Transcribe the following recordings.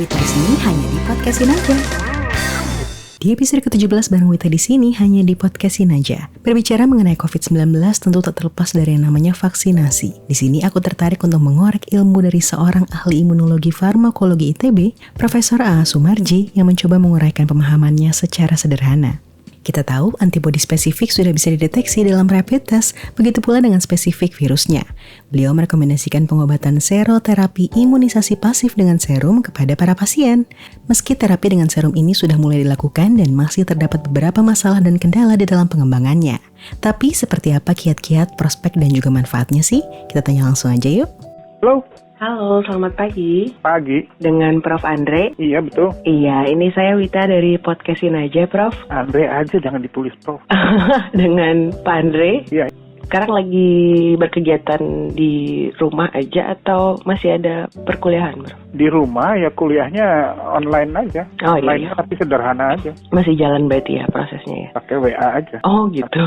Wita di sini hanya di podcastin aja. Di episode ke-17 bareng Wita di sini hanya di podcastin aja. Berbicara mengenai COVID-19 tentu tak terlepas dari yang namanya vaksinasi. Di sini aku tertarik untuk mengorek ilmu dari seorang ahli imunologi farmakologi ITB, Profesor A. Sumarji, yang mencoba menguraikan pemahamannya secara sederhana. Kita tahu antibodi spesifik sudah bisa dideteksi dalam rapid test, begitu pula dengan spesifik virusnya. Beliau merekomendasikan pengobatan seroterapi imunisasi pasif dengan serum kepada para pasien. Meski terapi dengan serum ini sudah mulai dilakukan dan masih terdapat beberapa masalah dan kendala di dalam pengembangannya. Tapi seperti apa kiat-kiat, prospek dan juga manfaatnya sih? Kita tanya langsung aja yuk. Halo, selamat pagi. Pagi. Dengan Prof. Andre. Iya, betul. Iya, ini saya Wita dari podcastin aja, Prof. Andre aja, jangan ditulis, Prof. Dengan Pak Andre. Iya. Sekarang lagi berkegiatan di rumah aja atau masih ada perkuliahan, Prof? Di rumah ya kuliahnya online aja. Oh iya. Online tapi sederhana aja. Masih jalan berarti ya prosesnya ya? Pakai WA aja. Oh gitu.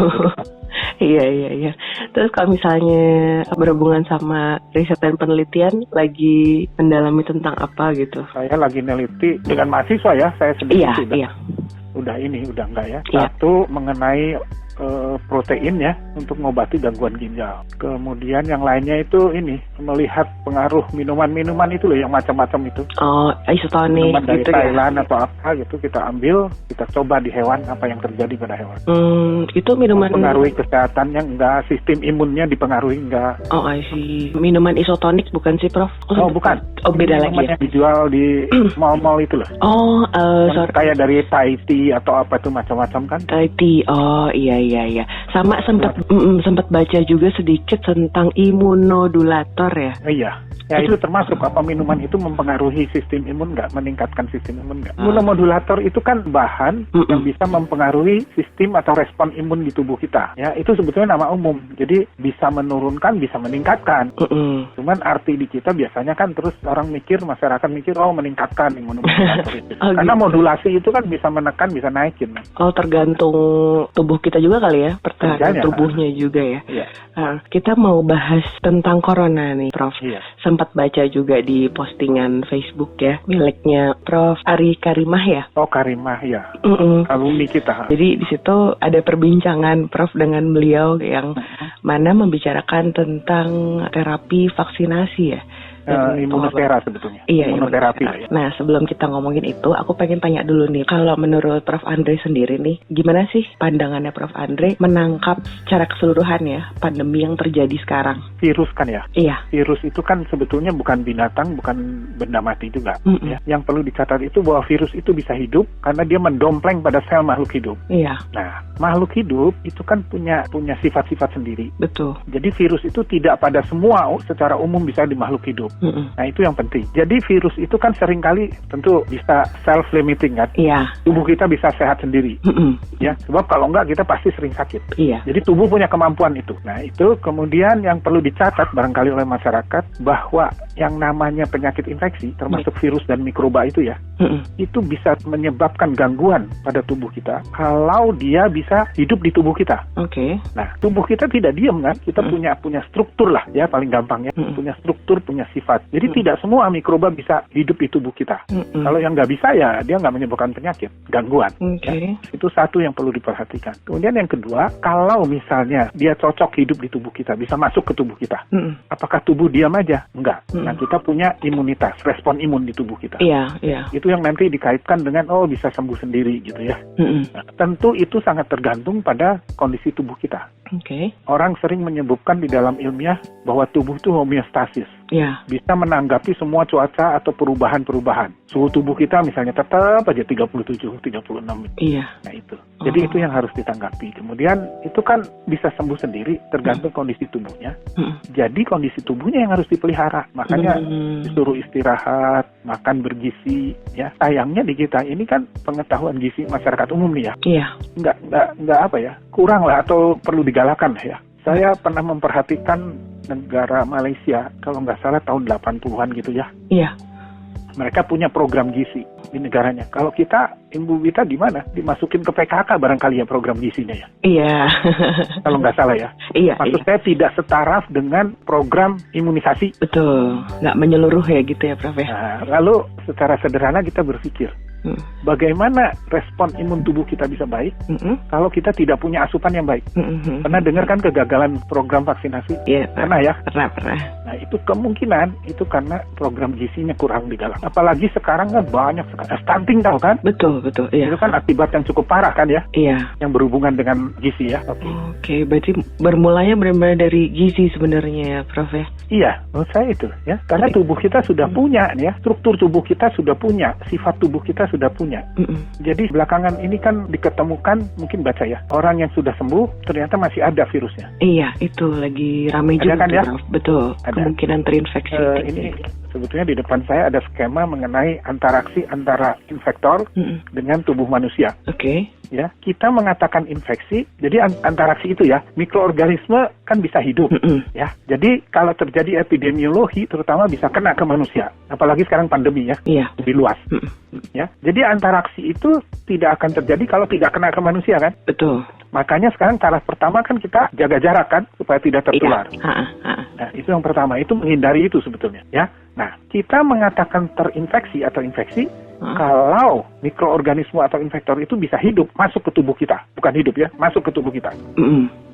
Iya. Terus kalau misalnya berhubungan sama riset dan penelitian, lagi mendalami tentang apa gitu? Saya lagi neliti dengan mahasiswa ya, saya sendiri Iya. Udah enggak ya. Iya. Satu mengenai protein ya untuk mengobati gangguan ginjal. Kemudian yang lainnya itu ini melihat pengaruh minuman-minuman itu loh yang macam-macam itu. Oh, isotonik minuman dari gitu Thailand ya? atau apa gitu kita ambil, kita coba di hewan apa yang terjadi pada hewan. Itu minuman Mempengaruhi kesehatannya enggak, sistem imunnya dipengaruhi enggak. Oh, I see. Minuman isotonik bukan sih, Prof? Oh, bukan. Oh, beda lagi minuman ya? yang dijual di mall-mall itu loh. Oh, Yang kayak dari Thai tea atau apa itu macam-macam kan. Thai tea. Oh, iya. Sama sempat baca juga sedikit tentang imunodulator ya. Iya. Ya itu termasuk apa minuman itu mempengaruhi sistem imun nggak, meningkatkan sistem imun nggak. Imunomodulator itu kan bahan yang bisa mempengaruhi sistem atau respon imun di tubuh kita. Ya itu sebetulnya nama umum. Jadi bisa menurunkan, bisa meningkatkan. Cuman arti di kita biasanya kan terus orang mikir, masyarakat mikir meningkatkan imunomodulator itu. Karena gitu. Modulasi itu kan bisa menekan, bisa naikin. Oh, tergantung tubuh kita juga kali ya, pertahanan tubuhnya juga ya. Iya. Kita mau bahas tentang corona nih, Prof. Iya. Sempat baca juga di postingan Facebook ya, miliknya Prof. Ari Karimah ya. Oh, Karimah ya. Alumni kita. Jadi di situ ada perbincangan Prof dengan beliau yang mana membicarakan tentang terapi vaksinasi ya. Imunotera sebetulnya. Iya, imunoterapi. Ya. Nah, sebelum kita ngomongin itu, aku pengen tanya dulu nih, kalau menurut Prof. Andre sendiri nih, gimana sih pandangannya Prof. Andre menangkap secara keseluruhan ya pandemi yang terjadi sekarang? Virus kan ya? Iya. Virus itu kan sebetulnya bukan binatang, bukan benda mati juga. Ya. Yang perlu dicatat itu bahwa virus itu bisa hidup karena dia mendompleng pada sel makhluk hidup. Iya. Nah, makhluk hidup itu kan punya sifat-sifat sendiri. Betul. Jadi virus itu tidak pada semua secara umum bisa di makhluk hidup. Nah, itu yang penting. Jadi virus itu kan seringkali tentu bisa self-limiting kan? Iya. Tubuh kita bisa sehat sendiri. Ya, sebab kalau enggak kita pasti sering sakit. Iya. Jadi tubuh punya kemampuan itu. Nah, itu kemudian yang perlu dicatat barangkali oleh masyarakat bahwa yang namanya penyakit infeksi termasuk virus dan mikroba itu ya, itu bisa menyebabkan gangguan pada tubuh kita kalau dia bisa hidup di tubuh kita. Oke. Nah, tubuh kita tidak diam kan? Kita punya struktur lah ya, paling gampang ya. Punya struktur, punya sifat. Jadi tidak semua mikroba bisa hidup di tubuh kita. Kalau yang nggak bisa ya dia nggak menyebabkan penyakit, gangguan. Okay. Ya. Itu satu yang perlu diperhatikan. Kemudian yang kedua, kalau misalnya dia cocok hidup di tubuh kita, bisa masuk ke tubuh kita. Apakah tubuh diam aja? Enggak. Nah, kita punya imunitas, respon imun di tubuh kita. Iya. Itu yang nanti dikaitkan dengan bisa sembuh sendiri gitu ya. Nah, tentu itu sangat tergantung pada kondisi tubuh kita. Oke. Orang sering menyebutkan di dalam ilmiah bahwa tubuh itu homeostasis. Iya. Bisa menanggapi semua cuaca atau perubahan-perubahan. Suhu tubuh kita misalnya tetap aja 37, 36. Iya. Nah itu. Jadi itu yang harus ditanggapi. Kemudian itu kan bisa sembuh sendiri tergantung kondisi tubuhnya. Jadi kondisi tubuhnya yang harus dipelihara. Makanya disuruh istirahat, makan bergizi. Ya, sayangnya di kita ini kan pengetahuan gizi masyarakat umum nih ya. Iya. Nggak apa ya, kurang lah atau perlu digalakan ya. Saya pernah memperhatikan negara Malaysia, kalau nggak salah tahun 80-an gitu ya. Iya. Mereka punya program gizi di negaranya. Kalau kita, Ibu Wita di mana? Dimasukin ke PKK barangkali ya program gizinya ya? Iya. Kalau nggak salah ya. Iya. Maksud saya tidak setaraf dengan program imunisasi. Betul. Nggak menyeluruh ya gitu ya Prof ya? Nah, lalu secara sederhana kita berpikir, bagaimana respon imun tubuh kita bisa baik kalau kita tidak punya asupan yang baik? Pernah dengar kan kegagalan program vaksinasi? Iya. Pernah ya? Pernah. Nah, itu kemungkinan itu karena program gizinya kurang digalang. Apalagi sekarang kan banyak sekali stunting, tahu kan? Betul. Iya. Itu kan akibat yang cukup parah kan ya? Iya. Yang berhubungan dengan gizi ya. Oke, berarti bermulanya benar-benar dari gizi sebenarnya ya Prof ya? Iya, menurut saya itu ya. Karena tubuh kita sudah punya ya, struktur tubuh kita sudah punya, sifat tubuh kita sudah punya. Jadi belakangan ini kan diketemukan, mungkin baca ya, orang yang sudah sembuh ternyata masih ada virusnya. Iya, itu lagi ramai juga kan ya? Prof. Betul, Ada. kemungkinan terinfeksi. Ini sebetulnya di depan saya ada skema mengenai interaksi antara infektor dengan tubuh manusia. Oke. Ya, kita mengatakan infeksi, jadi interaksi itu ya, mikroorganisme kan bisa hidup, ya. Jadi kalau terjadi epidemiologi, terutama bisa kena ke manusia, apalagi sekarang pandemi ya, lebih luas, ya. Jadi interaksi itu tidak akan terjadi kalau tidak kena ke manusia kan? Betul. Makanya sekarang cara pertama kan kita jaga jarak kan, supaya tidak tertular. Nah, itu yang pertama, itu menghindari itu sebetulnya, ya. Nah, kita mengatakan terinfeksi atau infeksi kalau mikroorganisme atau infektor itu bisa hidup masuk ke tubuh kita, bukan hidup ya, masuk ke tubuh kita.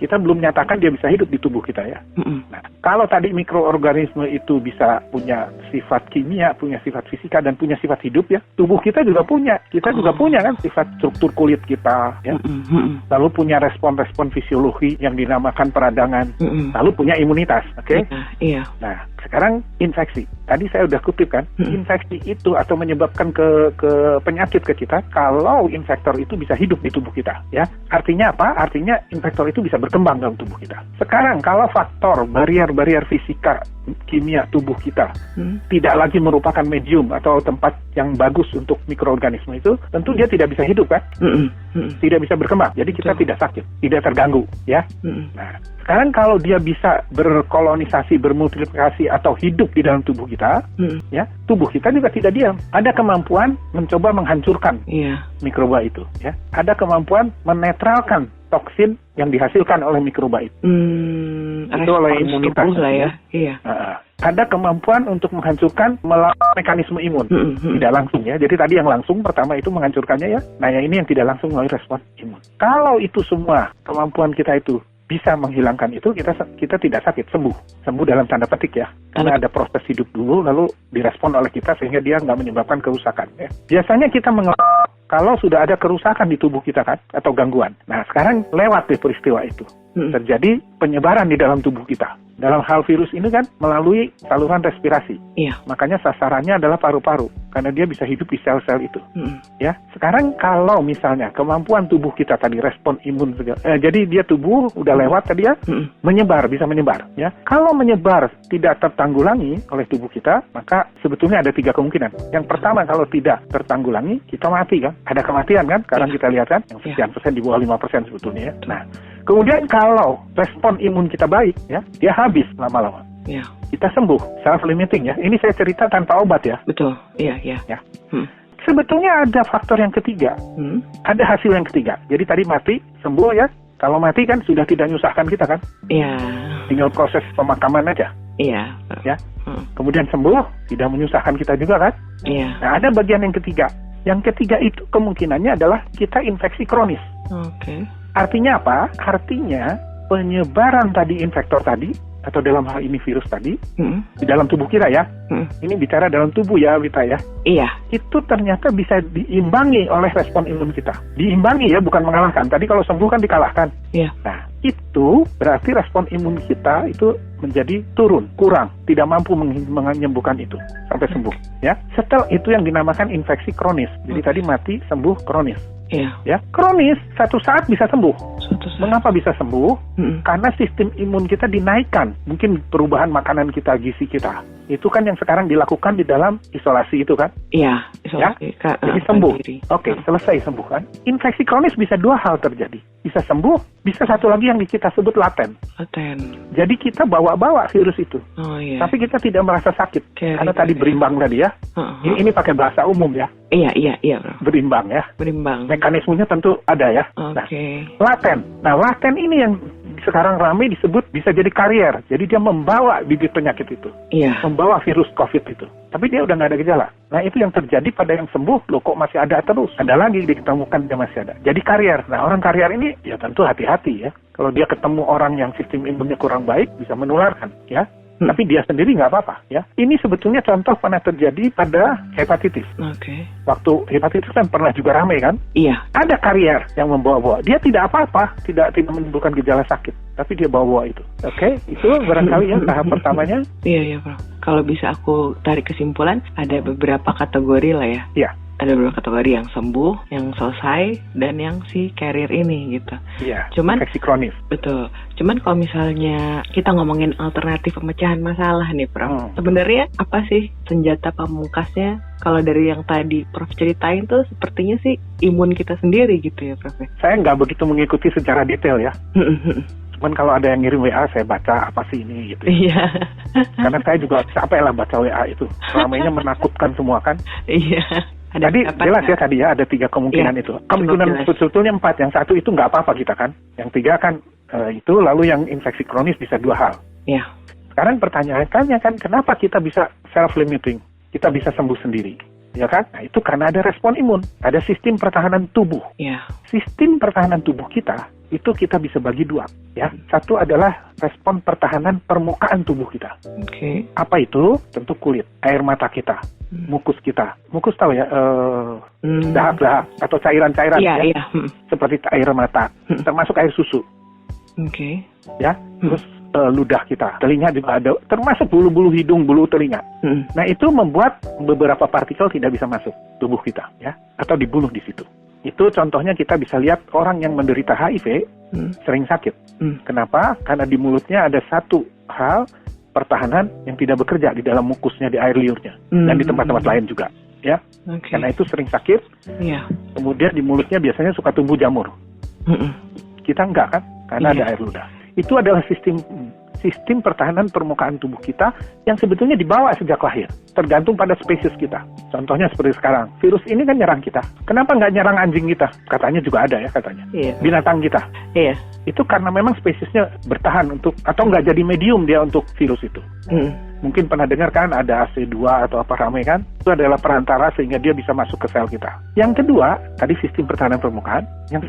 Kita belum nyatakan dia bisa hidup di tubuh kita ya. Nah, kalau tadi mikroorganisme itu bisa punya sifat kimia, punya sifat fisika dan punya sifat hidup ya, tubuh kita juga punya. Kita juga punya kan sifat struktur kulit kita ya. Lalu punya respon-respon fisiologi yang dinamakan peradangan. Lalu punya imunitas, oke? Iya. Nah, sekarang infeksi. Tadi saya udah kutip kan, infeksi itu atau menyebabkan ke penyakit ke kita kalau infektor itu bisa hidup di tubuh kita, ya. Artinya apa? Artinya infektor itu bisa berkembang dalam tubuh kita. Sekarang kalau faktor barier fisika kimia tubuh kita tidak lagi merupakan medium atau tempat yang bagus untuk mikroorganisme itu, tentu dia tidak bisa hidup kan? Tidak bisa berkembang. Jadi kita tidak sakit, tidak terganggu, ya. Nah, sekarang kalau dia bisa berkolonisasi, bermultiplikasi atau hidup di dalam tubuh kita, ya, tubuh kita juga tidak diam. Ada kemampuan mencoba menghancurkan mikroba itu, ya. Ada kemampuan menetralkan toksin yang dihasilkan oleh mikroba itu. Itu oleh imunitas lah ya. Iya. Ada kemampuan untuk menghancurkan melalui mekanisme imun. Tidak langsung ya. Jadi tadi yang langsung pertama itu menghancurkannya ya. Nah, yang ini yang tidak langsung melalui respon imun. Kalau itu semua kemampuan kita itu bisa menghilangkan itu, kita tidak sakit, sembuh dalam tanda petik ya, karena ada proses hidup dulu lalu direspon oleh kita sehingga dia nggak menyebabkan kerusakan ya. Biasanya kita kalau sudah ada kerusakan di tubuh kita kan atau gangguan, nah sekarang lewat deh peristiwa itu terjadi penyebaran di dalam tubuh kita. Dalam hal virus ini kan melalui saluran respirasi. Makanya sasarannya adalah paru-paru karena dia bisa hidup di sel-sel itu. Ya, sekarang kalau misalnya kemampuan tubuh kita tadi respon imun jadi dia tubuh udah lewat tadi ya, bisa menyebar ya. Kalau menyebar tidak tertanggulangi oleh tubuh kita, maka sebetulnya ada 3 kemungkinan. Yang pertama, kalau tidak tertanggulangi, kita mati kan. Ada kematian kan? Sekarang kita lihat kan yang sekian persen di bawah 5% sebetulnya ya. Nah, kemudian kalau respon imun kita baik ya, dia habis lama-lama. Kita sembuh, self-limiting ya. Ini saya cerita tanpa obat ya. Betul, iya. Ya. Sebetulnya ada faktor yang ketiga. Ada hasil yang ketiga. Jadi tadi mati, sembuh ya. Kalau mati kan sudah tidak nyusahkan kita kan. Iya. Tinggal proses pemakaman aja. Iya. Ya. Kemudian sembuh, tidak menyusahkan kita juga kan. Iya. Nah, ada bagian yang ketiga. Yang ketiga itu kemungkinannya adalah kita infeksi kronis. Oke. Artinya apa? Artinya penyebaran tadi infektor tadi, atau dalam hal ini virus tadi, di dalam tubuh kita ya. Ini bicara dalam tubuh ya, Wita ya. Iya. Itu ternyata bisa diimbangi oleh respon imun kita. Diimbangi ya, bukan mengalahkan. Tadi kalau sembuh kan dikalahkan. Iya. Nah, itu berarti respon imun kita itu menjadi turun, kurang, tidak mampu menyembuhkan itu sampai sembuh. Ya, setelah itu yang dinamakan infeksi kronis. Jadi tadi mati, sembuh, kronis. Iya. Ya, kronis satu saat bisa sembuh. Mengapa bisa sembuh? Karena sistem imun kita dinaikkan. Mungkin perubahan makanan kita, gizi kita. Itu kan yang sekarang dilakukan di dalam isolasi itu kan? Iya, isolasi. Ya? Jadi sembuh. Oke, selesai sembuh kan. Infeksi kronis bisa dua hal terjadi. Bisa sembuh, bisa satu lagi yang kita sebut laten. Jadi kita bawa-bawa virus itu. Tapi kita tidak merasa sakit. Karena tadi berimbang tadi ya. Ini pakai bahasa umum ya. Iya, Bro. Berimbang ya. Mekanismenya tentu ada ya. Nah, laten ini yang sekarang ramai disebut bisa jadi karier. Jadi dia membawa bibit penyakit itu. Membawa virus COVID itu. Tapi dia udah nggak ada gejala. Nah, itu yang terjadi pada yang sembuh. Loh, kok masih ada terus? Ada lagi ditemukan dia masih ada. Jadi karier. Nah, orang karier ini ya tentu hati-hati ya. Kalau dia ketemu orang yang sistem imunnya kurang baik, bisa menularkan ya. Tapi dia sendiri nggak apa-apa ya. Ini sebetulnya contoh pernah terjadi pada hepatitis. Waktu hepatitis kan pernah juga ramai kan? Ada karier yang membawa-bawa. Dia tidak apa-apa, tidak menimbulkan gejala sakit, tapi dia bawa itu. Itu barangkali ya tahap pertamanya. Iya, Bro. Kalau bisa aku tarik kesimpulan, ada beberapa kategori lah ya. Iya. Ada beberapa kategori yang sembuh, yang selesai, dan yang si carrier ini gitu. Iya, cuman infeksi kronis. Betul. Cuman kalau misalnya kita ngomongin alternatif pemecahan masalah nih, Prof. Sebenarnya apa sih senjata pamungkasnya? Kalau dari yang tadi Prof ceritain tuh sepertinya sih imun kita sendiri gitu ya, Prof. Saya nggak begitu mengikuti secara detail ya. Cuman kalau ada yang ngirim WA, saya baca apa sih ini gitu. Iya. Karena saya juga capek lah baca WA itu. Selamanya menakutkan semua kan. Iya. Jadi jelas ya tadi ya ada 3 kemungkinan itu. Kemungkinan sebetulnya 4. Yang satu itu nggak apa-apa kita kan. Yang 3 kan itu, lalu yang infeksi kronis bisa 2 hal. Iya. Sekarang pertanyaannya kan kenapa kita bisa self-limiting? Kita bisa sembuh sendiri. Ya kan? Nah, itu karena ada respon imun. Ada sistem pertahanan tubuh. Iya. Sistem pertahanan tubuh kita itu kita bisa bagi 2 ya. Satu adalah respon pertahanan permukaan tubuh kita. Apa itu? Tentu kulit, air mata kita, mukus kita. Mukus tahu ya, dahak-dahak atau cairan-cairan ya. Seperti air mata, termasuk air susu. Ya, terus ludah kita, telinga juga ada, termasuk bulu-bulu hidung, bulu telinga. Nah, itu membuat beberapa partikel tidak bisa masuk tubuh kita ya, atau dibunuh di situ. Itu contohnya kita bisa lihat orang yang menderita HIV sering sakit. Kenapa? Karena di mulutnya ada satu hal pertahanan yang tidak bekerja di dalam mukusnya, di air liurnya, dan di tempat-tempat lain juga. Ya, karena itu sering sakit. Kemudian di mulutnya biasanya suka tumbuh jamur. Kita enggak kan? Karena ada air ludah. Itu adalah sistem pertahanan permukaan tubuh kita yang sebetulnya dibawa sejak lahir, tergantung pada spesies kita. Contohnya seperti sekarang, virus ini kan nyerang kita. Kenapa nggak nyerang anjing kita? Katanya juga ada ya katanya. Binatang kita. Itu karena memang spesiesnya bertahan untuk, atau nggak jadi medium dia untuk virus itu. Mungkin pernah dengar kan ada AC2 atau apa ramai kan? Itu adalah perantara sehingga dia bisa masuk ke sel kita. Yang kedua, tadi sistem pertahanan permukaan. Yang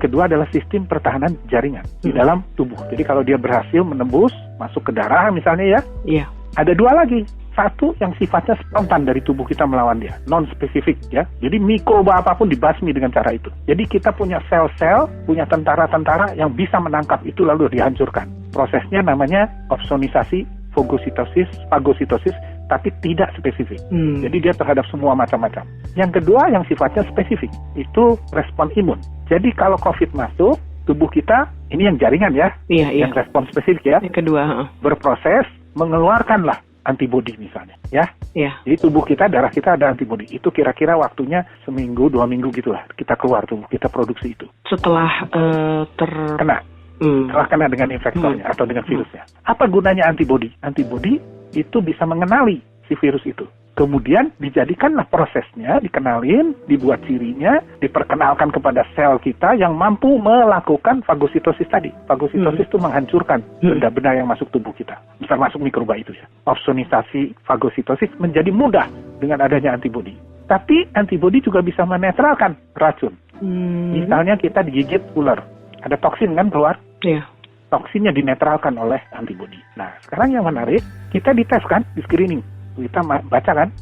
kedua adalah sistem pertahanan jaringan di dalam tubuh. Jadi kalau dia berhasil menembus masuk ke darah misalnya ya. Ada 2 lagi. Satu yang sifatnya spontan dari tubuh kita melawan dia, non-spesifik ya. Jadi mikroba apapun dibasmi dengan cara itu. Jadi kita punya sel-sel, punya tentara-tentara yang bisa menangkap itu lalu dihancurkan. Prosesnya namanya opsonisasi, fagositosis, tapi tidak spesifik. Jadi dia terhadap semua macam-macam. Yang kedua yang sifatnya spesifik, itu respon imun. Jadi kalau COVID masuk, tubuh kita, ini yang jaringan ya, yang respon spesifik ya. Yang kedua, berproses mengeluarkanlah antibodi misalnya, ya. Jadi tubuh kita, darah kita ada antibodi. Itu kira-kira waktunya seminggu, 2 minggu gitulah. Kita keluar tubuh kita produksi itu. Setelah terkena. Setelah kena dengan infektornya atau dengan virusnya. Apa gunanya antibodi? Antibodi itu bisa mengenali si virus itu. Kemudian dijadikanlah prosesnya, dikenalin, dibuat cirinya, diperkenalkan kepada sel kita yang mampu melakukan fagositosis tadi. Fagositosis itu menghancurkan benda-benda yang masuk tubuh kita, termasuk mikroba itu ya. Opsonisasi fagositosis menjadi mudah dengan adanya antibodi. Tapi antibodi juga bisa menetralkan racun. Misalnya kita digigit ular, ada toksin kan keluar? Toksinnya dinetralkan oleh antibodi. Nah, sekarang yang menarik, kita dites kan, di screening. Kita baca kan?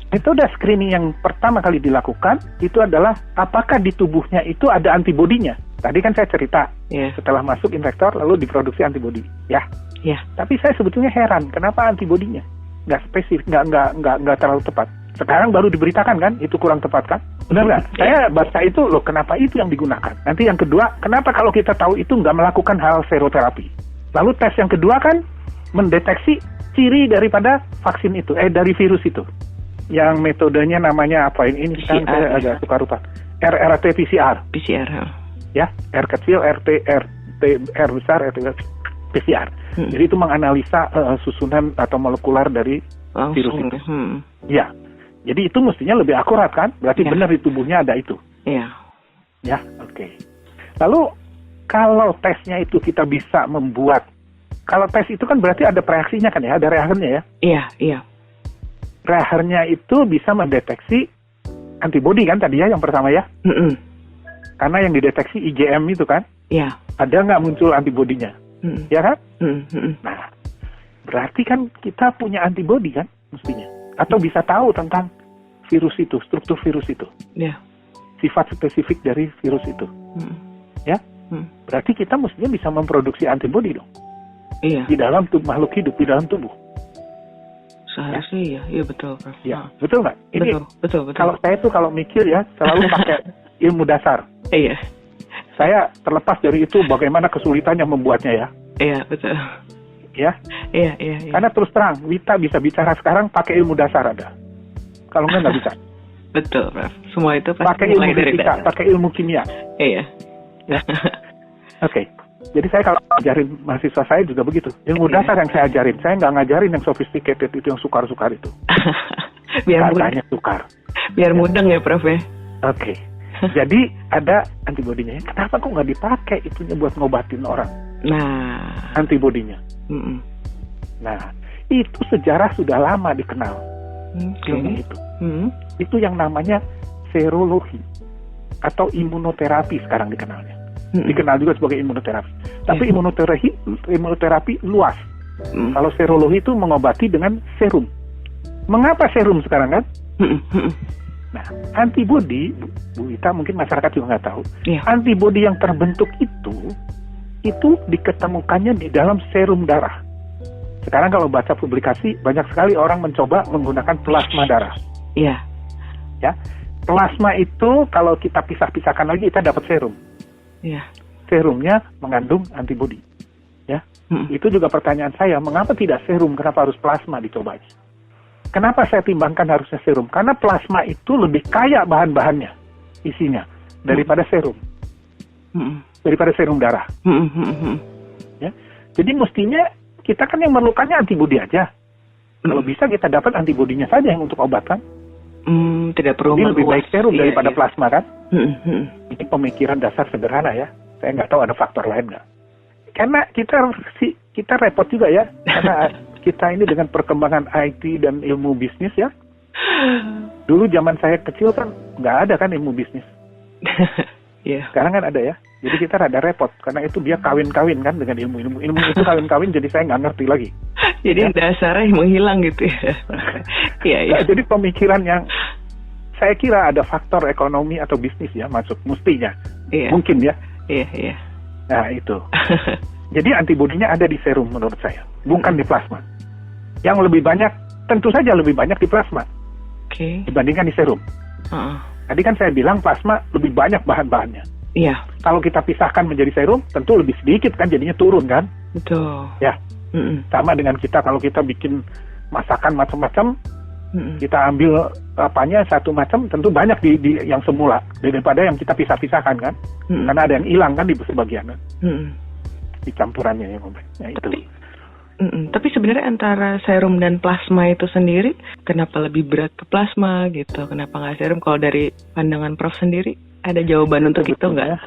Metode screening yang pertama kali dilakukan itu adalah apakah di tubuhnya itu ada antibodinya. Tadi kan saya cerita, setelah masuk infektor lalu diproduksi antibodi, ya. Tapi saya sebetulnya heran, kenapa antibodinya nggak spesifik, nggak terlalu tepat. Sekarang baru diberitakan kan, itu kurang tepat kan? Benar nggak? Saya baca itu, loh kenapa itu yang digunakan? Nanti yang kedua, kenapa kalau kita tahu itu nggak melakukan hal seroterapi? Lalu tes yang kedua kan mendeteksi ciri daripada vaksin itu, dari virus itu. yang metodenya namanya apa ini kan saya agak suka lupa. RT PCR. PCR. Ya, R kecil, R besar, RT PCR. Jadi itu menganalisa susunan atau molekular dari virus itu. Ya. Jadi itu mestinya lebih akurat kan? Berarti benar di tubuhnya ada itu. Iya. Ya, oke. Lalu kalau tesnya itu kita bisa membuat, kalau tes itu kan berarti ada reaksinya kan ya, ada reagennya ya? Iya, iya. Reagennya itu bisa mendeteksi antibodi kan tadi ya yang pertama ya? Karena yang dideteksi IgM itu kan? Iya. Ada nggak muncul antibodinya? Ya kan? Nah, berarti kan kita punya antibodi kan mestinya? Atau bisa tahu tentang virus itu, struktur virus itu? Iya. Sifat spesifik dari virus itu? Ya? Berarti kita mestinya bisa memproduksi antibodi dong. Iya. Di dalam makhluk hidup, di dalam tubuh. Seharusnya iya betul, Prof. Ya, betul nggak? Ini betul. Kalau saya tuh kalau mikir ya selalu pakai ilmu dasar. Iya. Saya terlepas dari itu bagaimana kesulitannya membuatnya ya. Iya, betul. Ya. Iya. Karena terus terang, Wita bisa bicara sekarang pakai ilmu dasar ada. Kalau nggak bisa. Betul, Prof. Semua itu pasti pakai ilmu fisika, pakai ilmu kimia. Iya. Ya. Oke. Jadi saya kalau ajarin mahasiswa saya juga begitu. Ilmu dasar yang saya ajarin. Saya nggak ngajarin yang sophisticated itu, yang sukar-sukar itu. Biar katanya sukar. Biar mudeng ya, Prof ya. Oke. Jadi ada antibodinya. Kenapa kok nggak dipakai itunya buat ngobatin orang? Nah. Antibodinya. Nah, itu sejarah sudah lama dikenal. Ilmu itu. Itu yang namanya serologi atau imunoterapi sekarang dikenalnya. Dikenal juga sebagai imunoterapi. Tapi imunoterapi luas. Kalau serologi itu mengobati dengan serum. Mengapa serum sekarang kan? Nah, antibodi, Bu Wita mungkin masyarakat juga nggak tahu. Antibodi yang terbentuk itu diketemukannya di dalam serum darah. Sekarang kalau baca publikasi, banyak sekali orang mencoba menggunakan plasma darah. Iya. Ya, plasma itu kalau kita pisah-pisahkan lagi, kita dapat serum. Iya. Serumnya mengandung antibodi. Ya, itu juga pertanyaan saya, mengapa tidak serum? Kenapa harus plasma dicoba? Kenapa saya timbangkan harusnya serum? Karena plasma itu lebih kaya bahan-bahannya, isinya, daripada serum. Daripada serum darah. Ya, jadi mestinya kita kan yang memerlukannya antibodi aja. Kalau bisa kita dapat antibodinya saja yang untuk obat kan. Tidak perlu. Jadi lebih baik serum daripada iya. plasma kan. Ini pemikiran dasar sederhana ya. Saya nggak tahu ada faktor lain nggak. Karena kita repot juga ya. Karena kita ini dengan perkembangan IT dan ilmu bisnis ya. Dulu zaman saya kecil kan nggak ada kan ilmu bisnis. Sekarang kan ada ya. Jadi kita rada repot. Karena itu dia kawin-kawin kan dengan ilmu itu kawin-kawin. Jadi saya nggak ngerti lagi. Jadi dasarnya menghilang gitu ya. Iya. Jadi pemikiran yang saya kira ada faktor ekonomi atau bisnis ya masuk mestinya. Mungkin ya. Iya. Nah itu. Jadi antibodinya ada di serum menurut saya, bukan di plasma. Yang lebih banyak, tentu saja lebih banyak di plasma dibandingkan di serum. Tadi kan saya bilang plasma lebih banyak bahan-bahannya. Iya. Kalau kita pisahkan menjadi serum, tentu lebih sedikit kan, jadinya turun kan. Betul. Ya. Sama dengan kita kalau kita bikin masakan macam-macam, kita ambil apanya satu macam, tentu banyak di yang semula daripada yang kita pisah-pisahkan kan. Karena ada yang hilang kan di sebagian kan. Di campurannya yang itu. Tapi sebenarnya antara serum dan plasma itu sendiri, kenapa lebih berat ke plasma gitu? Kenapa nggak serum? Kalau dari pandangan Prof sendiri, ada jawaban untuk itu nggak?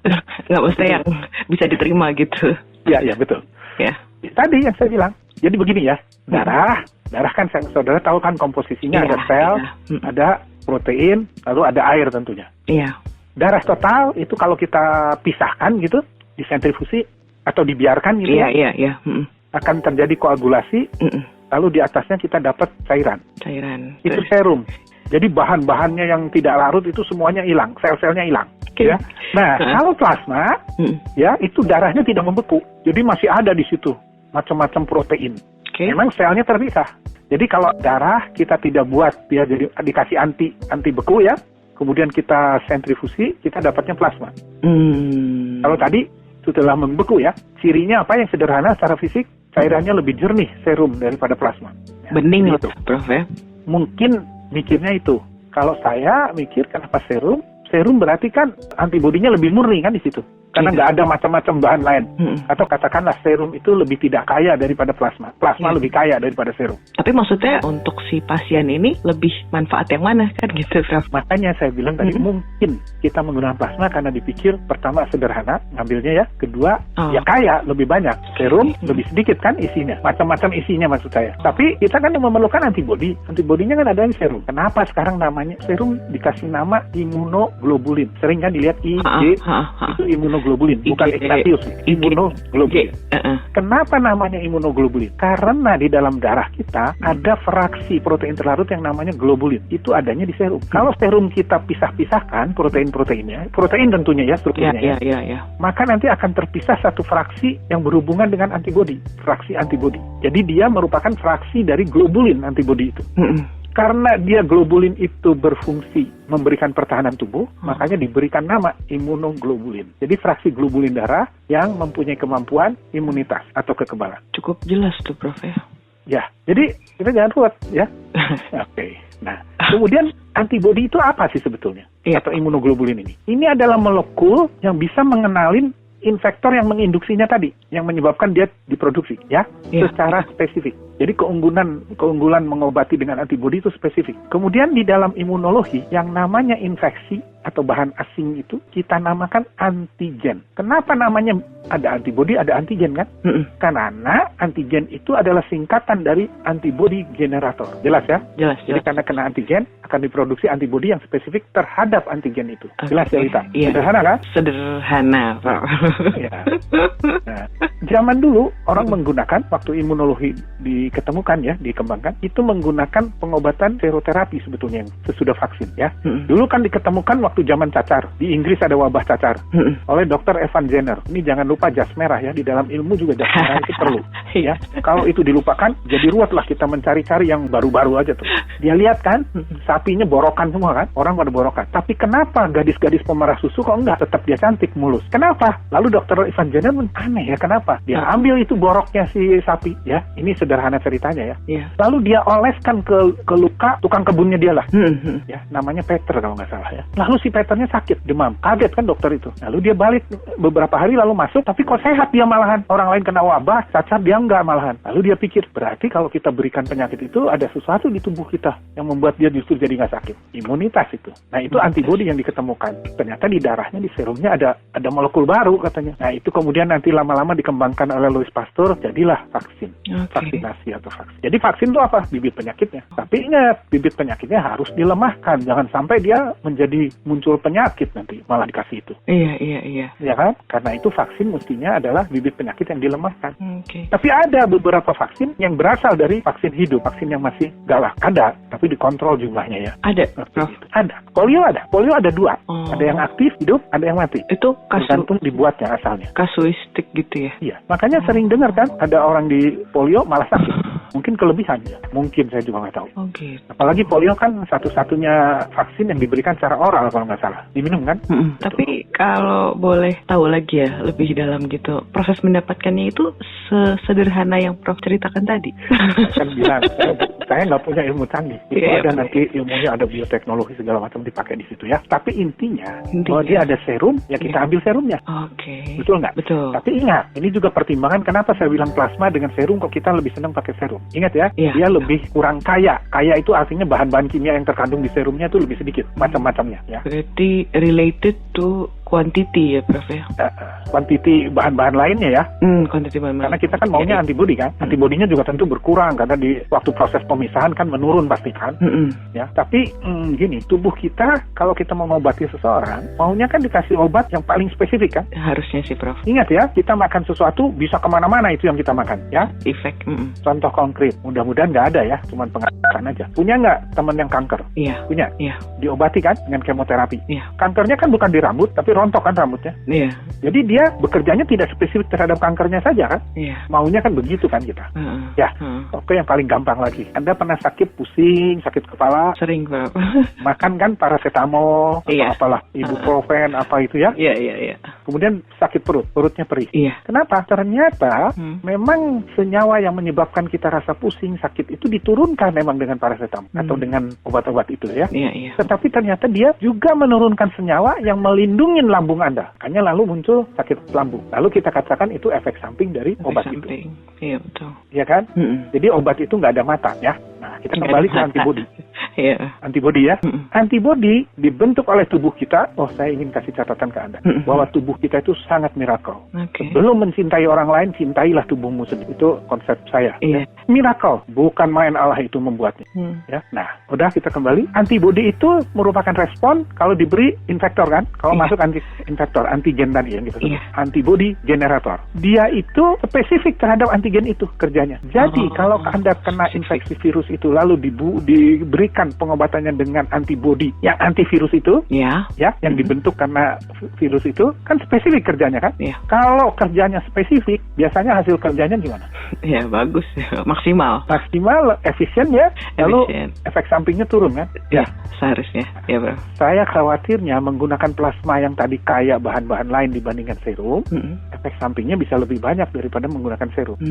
Nggak mesti yang bisa diterima gitu. Iya betul. Ya. Tadi yang saya bilang. Jadi begini ya, darah kan saudara tahu kan komposisinya ada sel, ada protein, lalu ada air tentunya. Iya. Darah total itu kalau kita pisahkan gitu, disentrifusi atau dibiarkan gitu. Iya. Akan terjadi koagulasi, lalu di atasnya kita dapat cairan. Itu serum. Jadi bahan-bahannya yang tidak larut itu semuanya hilang, sel-selnya hilang. Ya. Nah, kalau plasma, ya itu darahnya tidak membeku, jadi masih ada di situ macam-macam protein. Memang selnya terpisah. Jadi kalau darah kita tidak buat dia jadi dikasih anti beku ya, kemudian kita sentrifusi, kita dapatnya plasma. Kalau tadi setelah membeku ya, cirinya apa yang sederhana secara fisik, cairannya lebih jernih serum daripada plasma. Ya, bening loh, Prof ya. Mungkin mikirnya itu. Kalau saya mikir kenapa serum? Serum berarti kan antibodinya lebih murni kan di situ. Karena nggak ada macam-macam bahan lain. Atau katakanlah serum itu lebih tidak kaya daripada plasma. Plasma lebih kaya daripada serum. Tapi maksudnya untuk si pasien ini lebih manfaat yang mana kan gitu, Prof? Makanya saya bilang tadi mungkin kita menggunakan plasma karena dipikir pertama sederhana ngambilnya ya. Kedua ya kaya, lebih banyak. Serum lebih sedikit kan isinya. Macam-macam isinya maksud saya. Tapi kita kan memerlukan antibodi. Antibodinya kan ada di serum. Kenapa sekarang namanya serum dikasih nama imunoglobulin? Sering kan dilihat IG itu imunoglobulin, bukan Ignatius, imunoglobulin. Kenapa namanya imunoglobulin? Karena di dalam darah kita ada fraksi protein terlarut yang namanya globulin. Itu adanya di serum. Kalau serum kita pisah-pisahkan protein-proteinnya, protein tentunya ya strukturnya maka nanti akan terpisah satu fraksi yang berhubungan dengan antibodi, fraksi antibodi. Jadi dia merupakan fraksi dari globulin antibodi itu. Karena dia globulin itu berfungsi memberikan pertahanan tubuh, makanya diberikan nama imunoglobulin. Jadi fraksi globulin darah yang mempunyai kemampuan imunitas atau kekebalan. Cukup jelas tuh, Prof ya. Ya, jadi kita jangan ruwet ya. Oke. Nah, kemudian antibodi itu apa sih sebetulnya? Atau imunoglobulin ini? Ini adalah molekul yang bisa mengenalin infektor yang menginduksinya tadi, yang menyebabkan dia diproduksi, secara spesifik. Jadi keunggulan mengobati dengan antibodi itu spesifik. Kemudian di dalam imunologi, yang namanya infeksi atau bahan asing itu kita namakan antigen. Kenapa namanya ada antibodi, ada antigen kan? Karena antigen itu adalah singkatan dari antibody generator. Jelas ya? Jelas. Jadi karena kena antigen, akan diproduksi antibodi yang spesifik terhadap antigen itu. Jelas ya, Lita? Sederhana kan? Sederhana, Pak. Ya. Nah, zaman dulu orang menggunakan, waktu imunologi dikembangkan, itu menggunakan pengobatan seroterapi sebetulnya yang sesudah vaksin ya. Dulu kan diketemukan waktu zaman cacar. Di Inggris ada wabah cacar oleh Dr. Evan Jenner. Ini jangan lupa jas merah ya, di dalam ilmu juga jas merah itu perlu ya. Kalau itu dilupakan, jadi ruwetlah kita mencari-cari yang baru-baru aja tuh. Dia lihat kan, sapinya borokan semua kan, orang pada borokan. Tapi kenapa gadis-gadis pemerah susu kok enggak? Tetap dia cantik, mulus. Kenapa? Lalu Dr. Evan Jenner aneh ya, kenapa? Dia ambil itu boroknya si sapi ya. Ini sederhana ceritanya ya. Lalu dia oleskan ke luka tukang kebunnya dia lah. Ya, namanya Peter kalau nggak salah ya. Lalu si Peternya sakit, demam. Kaget kan dokter itu. Lalu dia balik beberapa hari lalu masuk, tapi kok sehat dia malahan. Orang lain kena wabah, cacar dia enggak malahan. Lalu dia pikir, berarti kalau kita berikan penyakit itu ada sesuatu di tubuh kita yang membuat dia justru jadi nggak sakit. Imunitas itu. Nah, itu antibodi yang diketemukan. Ternyata di darahnya, di serumnya ada molekul baru katanya. Nah, itu kemudian nanti lama-lama dikembangkan oleh Louis Pasteur, jadilah vaksin. Vaksinasi atau vaksin. Jadi vaksin itu apa? Bibit penyakitnya. Tapi ingat, bibit penyakitnya harus dilemahkan. Jangan sampai dia menjadi muncul penyakit nanti malah dikasih itu. Iya. Ya kan? Karena itu vaksin mestinya adalah bibit penyakit yang dilemahkan. Tapi ada beberapa vaksin yang berasal dari vaksin hidup, vaksin yang masih galak. Ada, tapi dikontrol jumlahnya ya. Ada, Prof? Ada. Polio ada 2. Ada yang aktif hidup, ada yang mati. Itu tergantung dibuatnya asalnya. Kasuistik gitu ya? Iya. Makanya sering dengar kan, ada orang di polio malah sakit. Mungkin kelebihan ya. Mungkin, saya juga nggak tahu. Gitu. Apalagi polio kan satu-satunya vaksin yang diberikan secara oral kalau nggak salah. Diminum kan? Tapi kalau boleh tahu lagi ya, lebih dalam gitu, proses mendapatkannya itu sesederhana yang Prof ceritakan tadi. Saya kan bilang, saya nggak punya ilmu canggih. Itu ada nanti ilmunya, ada bioteknologi segala macam dipakai di situ ya. Tapi intinya bahwa dia ada serum, ya kita ambil serumnya. Betul nggak? Betul. Tapi ingat, ini juga pertimbangan kenapa saya bilang plasma dengan serum kok kita lebih senang pakai serum. Ingat ya, dia lebih kurang kaya. Kaya itu artinya bahan-bahan kimia yang terkandung di serumnya itu lebih sedikit, macam-macamnya ya. Berarti related to quantity ya, Prof ya? Quantity bahan-bahan lainnya ya. Quantity bahan-bahan. Karena kita kan maunya antibodi kan. Antibodinya juga tentu berkurang karena di waktu proses pemisahan kan menurun pasti kan. Ya, tapi gini, tubuh kita kalau kita mau mengobati seseorang, maunya kan dikasih obat yang paling spesifik kan? Harusnya sih, Prof. Ingat ya, kita makan sesuatu bisa kemana-mana itu yang kita makan ya. Efek. Contoh konkret, mudah-mudahan nggak ada ya, cuman pengakuan aja. Punya nggak teman yang kanker? Iya. Punya? Iya. Diobati kan dengan kemoterapi? Iya. Kankernya kan bukan di rambut, tapi rontok kan rambutnya? Iya. Jadi dia bekerjanya tidak spesifik terhadap kankernya saja kan? Iya. Maunya kan begitu kan kita? Ya, oke, yang paling gampang lagi. Anda pernah sakit pusing, sakit kepala? Sering, Prof. Makan kan paracetamol, atau apalah, ibuprofen, apa itu ya? Iya. kemudian sakit perutnya perih. Iya. Kenapa? Ternyata memang senyawa yang menyebabkan kita rasa pusing, sakit itu diturunkan memang dengan paracetamol atau dengan obat-obat itu ya. Iya. Tetapi ternyata dia juga menurunkan senyawa yang melindungi lambung Anda. Makanya lalu muncul sakit lambung. Lalu kita katakan itu efek samping dari obat itu. Iya, betul. Iya kan? Jadi obat itu nggak ada mata ya. Nah, kita kembali ke antibodi. Iya. Antibodi ya. Antibodi dibentuk oleh tubuh kita. Oh, saya ingin kasih catatan ke Anda. Bahwa tubuh kita itu sangat miracle. Belum mencintai orang lain, cintailah tubuhmu sendiri. Itu konsep saya. Iya. Ya. Miracle. Bukan main Allah itu membuatnya. Ya. Nah, udah kita kembali. Antibodi itu merupakan respon kalau diberi infektor kan. Kalau masuk anti-infektor, antigen tadi yang gitu. Antibodi generator. Dia itu spesifik terhadap antigen itu kerjanya. Jadi kalau Anda kena infeksi virus itu lalu diberikan pengobatannya dengan antibodi yang antivirus itu, ya, yang dibentuk karena virus itu kan spesifik kerjanya kan. Kalau kerjanya spesifik, biasanya hasil kerjanya gimana? Ya bagus, maksimal, efisien ya. Lalu efek sampingnya turun kan? Ya, seharusnya. Ya bro. Saya khawatirnya menggunakan plasma yang tadi kaya bahan-bahan lain dibandingkan serum, efek sampingnya bisa lebih banyak daripada menggunakan serum.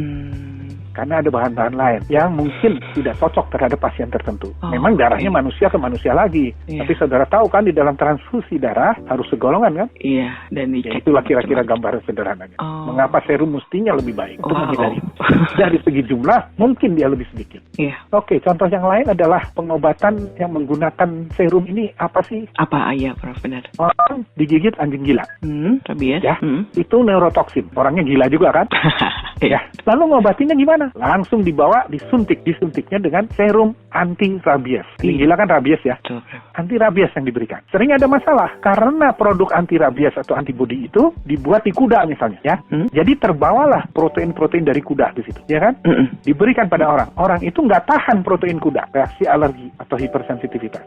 Karena ada bahan-bahan lain yang mungkin tidak cocok terhadap pasien tertentu. Memang darahnya manusia ke manusia lagi. Tapi saudara tahu kan di dalam transfusi darah harus segolongan kan? Iya. Dan ya, itulah kira-kira gambaran sederhananya. Mengapa serum mestinya lebih baik untuk menghindari. Dari segi jumlah mungkin dia lebih sedikit. Oke, contoh yang lain adalah pengobatan yang menggunakan serum ini apa sih? Apa? Iya, Prof, benar. Orang digigit anjing gila. Rabies. Ya, itu neurotoksin. Orangnya gila juga kan? Ya. Lalu ngobatinya gimana? Langsung dibawa disuntiknya dengan serum anti rabies. Anjing gila kan rabies ya? Anti rabies yang diberikan. Sering ada masalah karena produk anti rabies atau antibodi itu dibuat di kuda misalnya, ya. Jadi terbawalah protein-protein dari kuda di situ, ya kan? Diberikan pada orang. Orang itu nggak tahan protein kuda, reaksi alergi atau hipersensitivitas.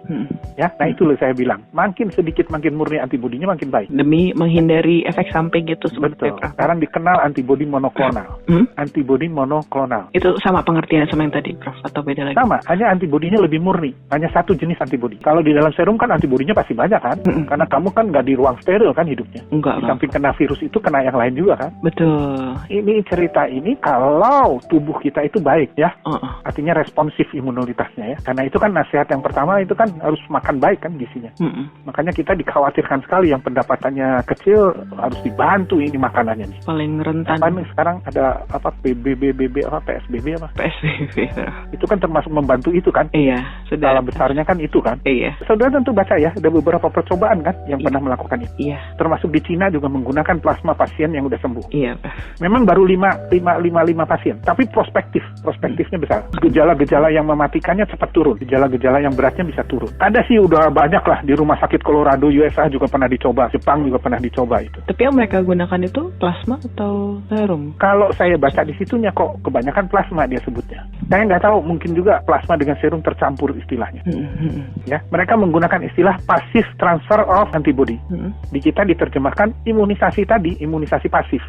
Ya, nah itu loh saya bilang, makin sedikit makin murni antibodinya makin baik. Demi menghindari efek samping gitu sebenarnya. Betul. Sekarang dikenal antibodi monoklonal. Antibodi monoklonal. Itu sama pengertian sama yang tadi, Prof, atau beda lagi? Sama, hanya antibodinya lebih murni. Hanya satu jenis antibodi. Kalau di dalam serum kan antibodinya pasti banyak kan? Karena kamu kan nggak di ruang steril kan hidupnya. Enggak. Di samping kena virus itu kena yang lain juga kan? Betul. Ini cerita ini kalau tubuh kita itu baik ya. Artinya responsif imunitasnya ya. Karena itu kan nasihat yang pertama itu kan harus makan baik kan gizinya. Makanya kita dikhawatirkan sekali yang pendapatannya kecil harus dibantu ini makanannya nih. Paling rentan. Apa nih sekarang ada apa PSBB apa? PSBB. Itu kan termasuk membantu itu kan? Iya. Skala besarnya kan itu kan? Iya. Saudara tentu baca ya, ada beberapa percobaan kan yang pernah melakukan itu. Iya. Termasuk di Cina juga menggunakan plasma pasien yang udah sembuh. Iya. Memang baru 5 pasien, tapi prospektifnya besar. Gejala-gejala yang mematikannya cepat turun, gejala-gejala yang beratnya bisa turun. Ada sih udah banyak lah di rumah sakit Colorado, USA juga pernah dicoba, Jepang juga pernah dicoba itu. Tapi yang mereka gunakan itu plasma atau serum? Kalau saya baca di situnya kok kebanyakan plasma dia sebutnya. Saya nggak tahu, mungkin juga plasma dengan serum tercampur istilahnya. Ya, mereka menggunakan istilah passive transfer of antibody. Di kita diterjemahkan imunisasi tadi, imunisasi pasif.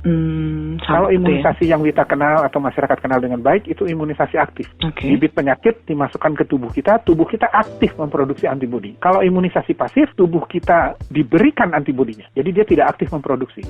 Kalau imunisasi yang kita kenal atau masyarakat kenal dengan baik itu imunisasi aktif. Bibit penyakit dimasukkan ke tubuh kita aktif memproduksi antibodi. Kalau imunisasi pasif, tubuh kita diberikan antibodinya. Jadi dia tidak aktif memproduksi.